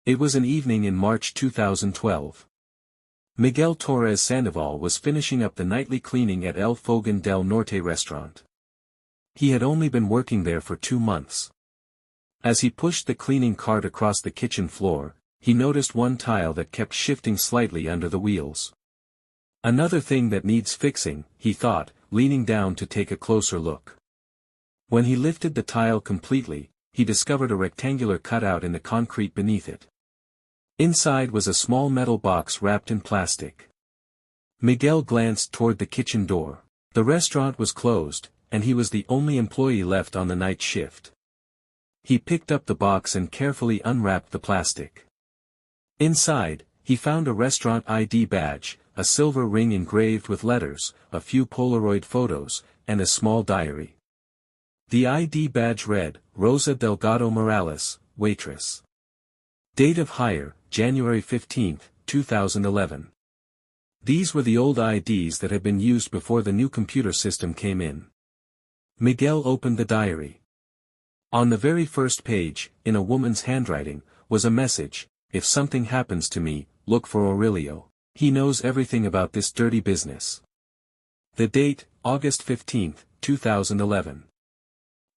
It was an evening in March 2012. Miguel Torres Sandoval was finishing up the nightly cleaning at El Fogón del Norte restaurant. He had only been working there for 2 months. As he pushed the cleaning cart across the kitchen floor, he noticed one tile that kept shifting slightly under the wheels. Another thing that needs fixing, he thought, leaning down to take a closer look. When he lifted the tile completely, he discovered a rectangular cutout in the concrete beneath it. Inside was a small metal box wrapped in plastic. Miguel glanced toward the kitchen door. The restaurant was closed, and he was the only employee left on the night shift. He picked up the box and carefully unwrapped the plastic. Inside, he found a restaurant ID badge, a silver ring engraved with letters, a few Polaroid photos, and a small diary. The ID badge read, Rosa Delgado Morales, Waitress. Date of hire, January 15, 2011. These were the old IDs that had been used before the new computer system came in. Miguel opened the diary. On the very first page, in a woman's handwriting, was a message, if something happens to me, look for Aurelio. He knows everything about this dirty business. The date, August 15, 2011.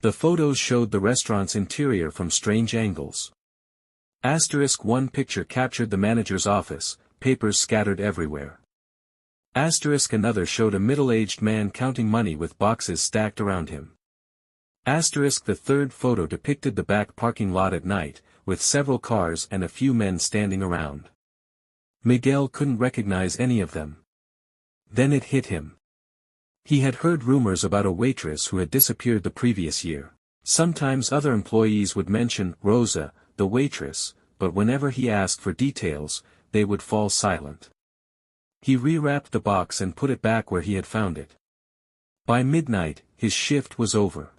The photos showed the restaurant's interior from strange angles. One picture captured the manager's office, papers scattered everywhere. Another showed a middle-aged man counting money with boxes stacked around him. The third photo depicted the back parking lot at night, with several cars and a few men standing around. Miguel couldn't recognize any of them. Then it hit him. He had heard rumors about a waitress who had disappeared the previous year. Sometimes other employees would mention Rosa, the waitress, but whenever he asked for details, they would fall silent. He rewrapped the box and put it back where he had found it. By midnight, his shift was over.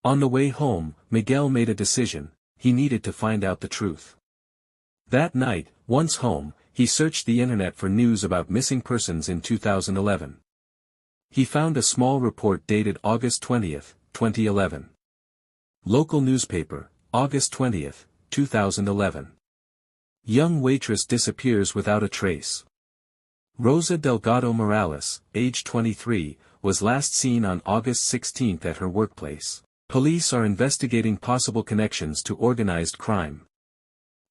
On the way home, Miguel made a decision: he needed to find out the truth. That night, once home, he searched the internet for news about missing persons in 2011. He found a small report dated August 20, 2011. Local newspaper, August 20, 2011. Young waitress disappears without a trace. Rosa Delgado Morales, age 23, was last seen on August 16 at her workplace. Police are investigating possible connections to organized crime.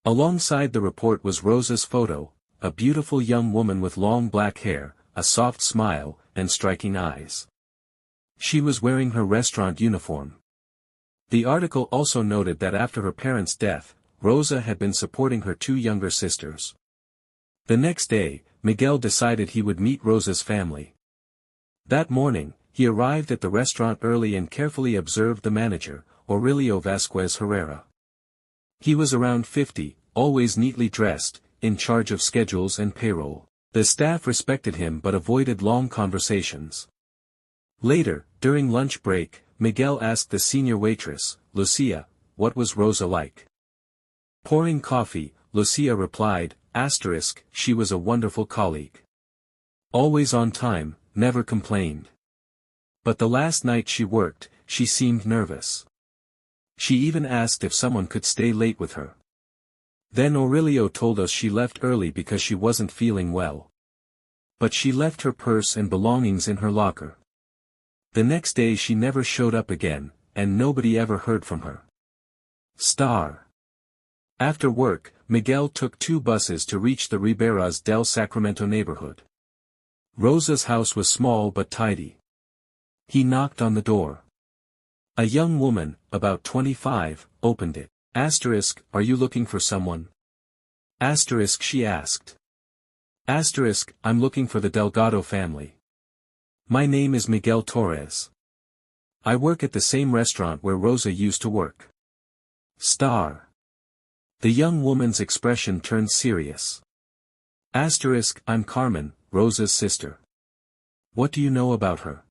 Alongside the report was Rosa's photo, a beautiful young woman with long black hair, a soft smile, and striking eyes. She was wearing her restaurant uniform. The article also noted that after her parents' death, Rosa had been supporting her 2 younger sisters. The next day, Miguel decided he would meet Rosa's family. That morning, he arrived at the restaurant early and carefully observed the manager, Aurelio Vasquez Herrera. He was around 50, always neatly dressed, in charge of schedules and payroll. The staff respected him but avoided long conversations. Later, during lunch break, Miguel asked the senior waitress, Lucia, what was Rosa like? Pouring coffee, Lucia replied, she was a wonderful colleague. Always on time, never complained. But the last night she worked, she seemed nervous. She even asked if someone could stay late with her. Then Aurelio told us she left early because she wasn't feeling well. But she left her purse and belongings in her locker. The next day she never showed up again, and nobody ever heard from her. After work, Miguel took 2 buses to reach the Riberas del Sacramento neighborhood. Rosa's house was small but tidy. He knocked on the door. A young woman, about 25, opened it. Are you looking for someone? She asked. I'm looking for the Delgado family. My name is Miguel Torres. I work at the same restaurant where Rosa used to work. The young woman's expression turned serious. I'm Carmen, Rosa's sister. What do you know about her?